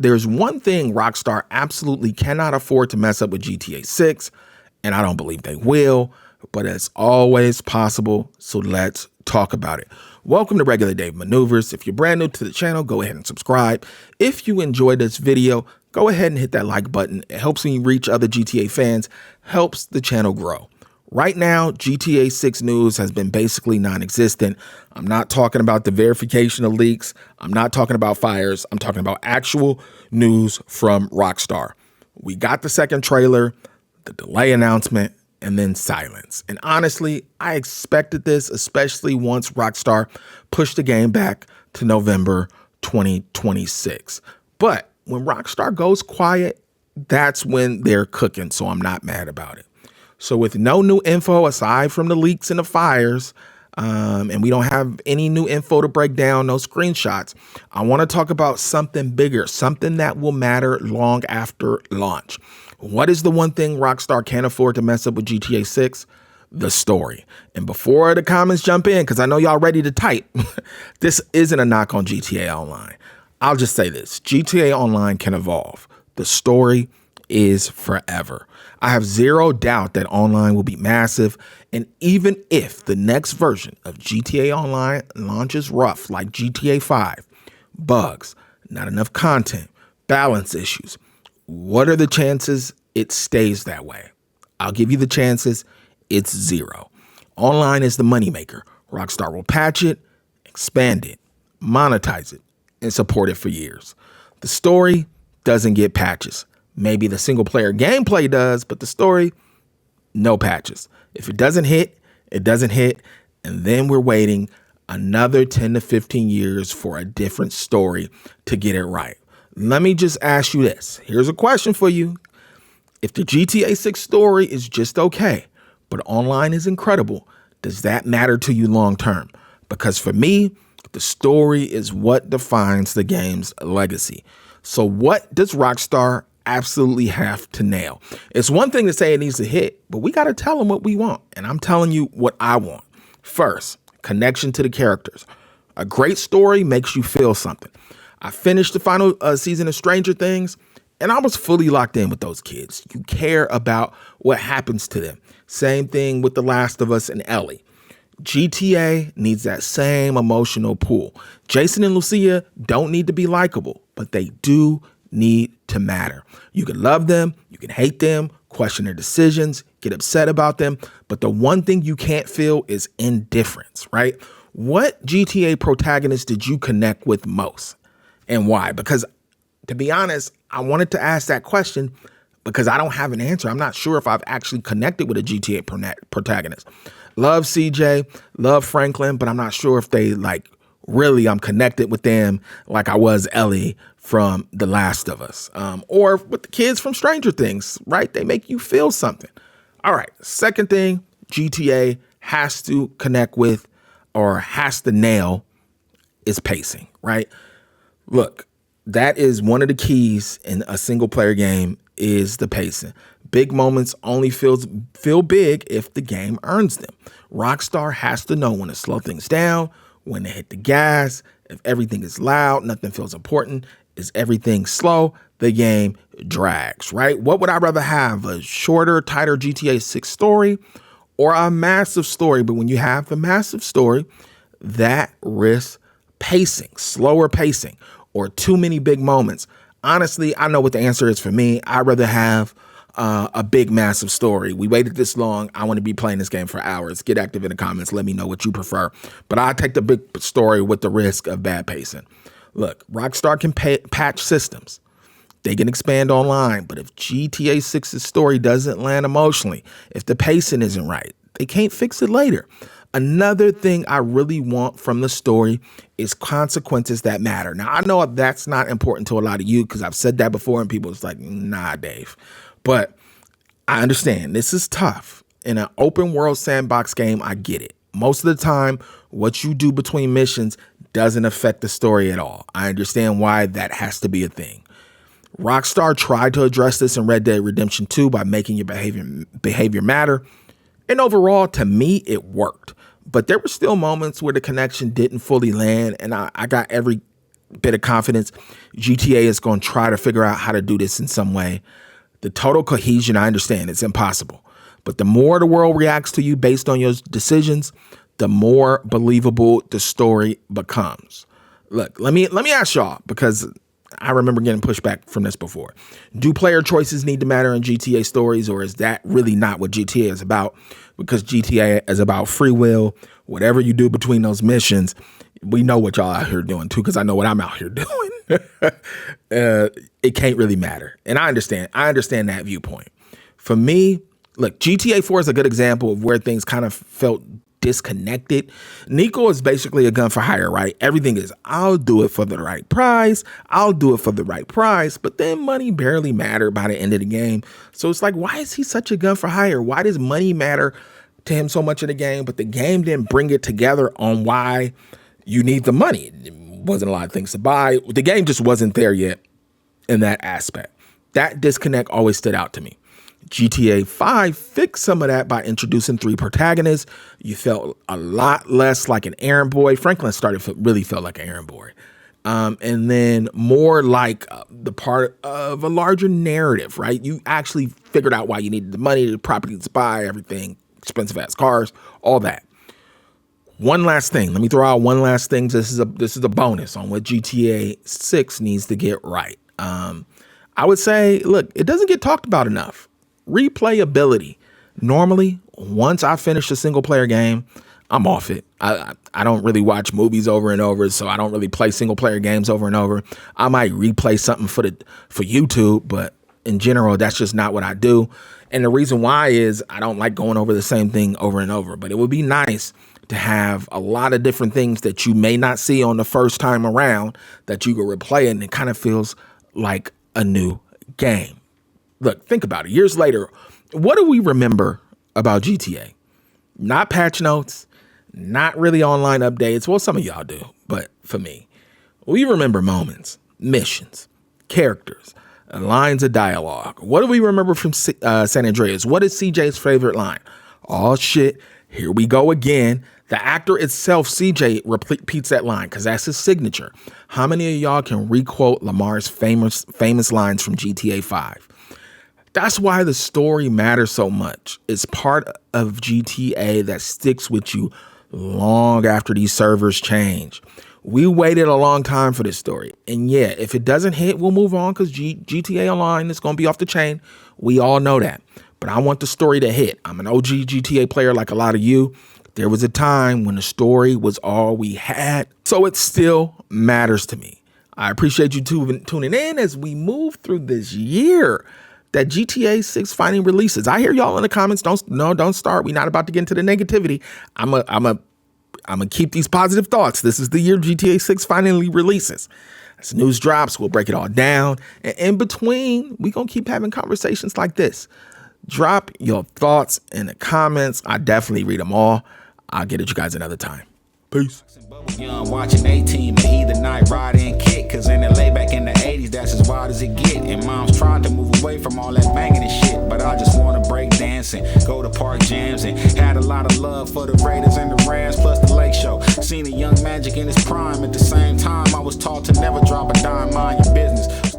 there's one thing Rockstar absolutely cannot afford to mess up with GTA 6, and I don't believe they will, but it's always possible, so let's talk about it. Welcome to Regular Dave Maneuvers. If you're brand new to the channel, go ahead and subscribe. If you enjoyed this video, go ahead and hit that like button. It helps me reach other GTA fans, helps the channel grow. Right now, GTA 6 news has been basically non-existent. I'm not talking about the verification of leaks. I'm not talking about fires. I'm talking about actual news from Rockstar. We got the second trailer, the delay announcement, and then silence. And honestly, I expected this, especially once Rockstar pushed the game back to November 2026. But when Rockstar goes quiet, that's when they're cooking, so I'm not mad about it. So with no new info aside from the leaks and the fires, and we don't have any new info to break down, no screenshots, I want to talk about something bigger, something that will matter long after launch. What is the one thing Rockstar can't afford to mess up with GTA 6? The story. And before the comments jump in, because I know y'all ready to type, this isn't a knock on GTA Online. I'll just say this, GTA Online can evolve. The story is forever. I have zero doubt that online will be massive, and even if the next version of GTA Online launches rough like GTA 5, bugs, not enough content, balance issues, what are the chances it stays that way? I'll give you the chances, it's zero. Online is the moneymaker. Rockstar will patch it, expand it, monetize it, and support it for years. The story doesn't get patches. Maybe the single player gameplay does, but the story, no patches. If it doesn't hit, it doesn't hit. And then we're waiting another 10 to 15 years for a different story to get it right. Let me just ask you this. Here's a question for you. If the GTA 6 story is just okay, but online is incredible, does that matter to you long term? Because for me, the story is what defines the game's legacy. So what does Rockstar absolutely have to nail? It's one thing to say it needs to hit, but we got to tell them what we want. And I'm telling you what I want. First, connection to the characters. A great story makes you feel something. I finished the final season of Stranger Things, and I was fully locked in with those kids. You care about what happens to them. Same thing with The Last of Us and Ellie. GTA needs that same emotional pull. Jason and Lucia don't need to be likable, but they do need to matter. You can love them, you can hate them, question their decisions, get upset about them, but the one thing you can't feel is indifference, right? What GTA protagonist did you connect with most and why? Because to be honest, I wanted to ask that question because I don't have an answer. I'm not sure if I've actually connected with a GTA protagonist. Love CJ, love Franklin, but I'm not sure if they really I'm connected with them like I was Ellie from The Last of Us, or with the kids from Stranger Things, right? They make you feel something. All right. Second thing GTA has to connect with or has to nail is pacing, right? Look, that is one of the keys in a single player game is the pacing. Big moments only feel big if the game earns them. Rockstar has to know when to slow things down, when to hit the gas. If everything is loud, nothing feels important. Is everything slow, the game drags, right? What would I rather have? A shorter, tighter GTA 6 story or a massive story? But when you have the massive story, that risks pacing, slower pacing, or too many big moments. Honestly, I know what the answer is for me. I'd rather have a big, massive story. We waited this long. I want to be playing this game for hours. Get active in the comments. Let me know what you prefer. But I take the big story with the risk of bad pacing. Look, Rockstar can patch systems. They can expand online. But if GTA 6's story doesn't land emotionally, if the pacing isn't right, they can't fix it later. Another thing I really want from the story is consequences that matter. Now, I know that's not important to a lot of you because I've said that before and people it's like, nah, Dave. But I understand this is tough. In an open world sandbox game, I get it. Most of the time, what you do between missions doesn't affect the story at all. I understand why that has to be a thing. Rockstar tried to address this in Red Dead Redemption 2 by making your behavior matter. And overall, to me, it worked. But there were still moments where the connection didn't fully land, and I got every bit of confidence. GTA is going to try to figure out how to do this in some way. The total cohesion, I understand, it's impossible. But the more the world reacts to you based on your decisions, the more believable the story becomes. Look, let me ask y'all, because I remember getting pushback from this before. Do player choices need to matter in GTA stories, or is that really not what GTA is about? Because GTA is about free will. Whatever you do between those missions, we know what y'all out here doing too, because I know what I'm out here doing. It can't really matter. And I understand that viewpoint. For me, look, GTA 4 is a good example of where things kind of felt disconnected. Nico is basically a gun for hire, right? Everything is, I'll do it for the right price. But then money barely mattered by the end of the game. So it's like, why is he such a gun for hire? Why does money matter to him so much in the game? But the game didn't bring it together on why you need the money. It wasn't a lot of things to buy. The game just wasn't there yet in that aspect. That disconnect always stood out to me. GTA 5 fixed some of that by introducing 3 protagonists. You felt a lot less like an errand boy. Franklin really felt like an errand boy. And then more like the part of a larger narrative, right? You actually figured out why you needed the money, the property to buy, everything, expensive ass cars, all that. One last thing. Let me throw out one last thing. This is a bonus on what GTA 6 needs to get right. I would say, look, it doesn't get talked about enough. Replayability. Normally, once I finish a single player game, I'm off it. I don't really watch movies over and over, so I don't really play single player games over and over. I might replay something for YouTube, but in general, that's just not what I do. And the reason why is I don't like going over the same thing over and over. But it would be nice to have a lot of different things that you may not see on the first time around that you can replay, and it kind of feels like a new game. Look, think about it. Years later, what do we remember about GTA? Not patch notes, not really online updates. Well, some of y'all do, but for me, we remember moments, missions, characters, lines of dialogue. What do we remember from San Andreas? What is CJ's favorite line? Oh, shit, here we go again. The actor itself, CJ, repeats that line because that's his signature. How many of y'all can requote Lamar's famous lines from GTA 5? That's why the story matters so much. It's part of GTA that sticks with you long after these servers change. We waited a long time for this story. And yeah, if it doesn't hit, we'll move on because GTA Online is going to be off the chain. We all know that. But I want the story to hit. I'm an OG GTA player like a lot of you. There was a time when the story was all we had. So it still matters to me. I appreciate you tuning in as we move through this year that GTA 6 finally releases. I hear y'all in the comments. Don't start. We're not about to get into the negativity. I'm a keep these positive thoughts. This is the year GTA 6 finally releases. As news drops, we'll break it all down. And in between, we're going to keep having conversations like this. Drop your thoughts in the comments. I definitely read them all. I'll get at you guys another time. Peace. Young watching 18, but either night ride and kick. Cause in LA back in the 80s, that's as wild as it get. And moms tried to move away from all that banging and shit. But I just wanna break dancing, go to park jams, and had a lot of love for the Raiders and the Rams, plus the Lake Show. Seen a young Magic in his prime. At the same time, I was taught to never drop a dime, mind your business.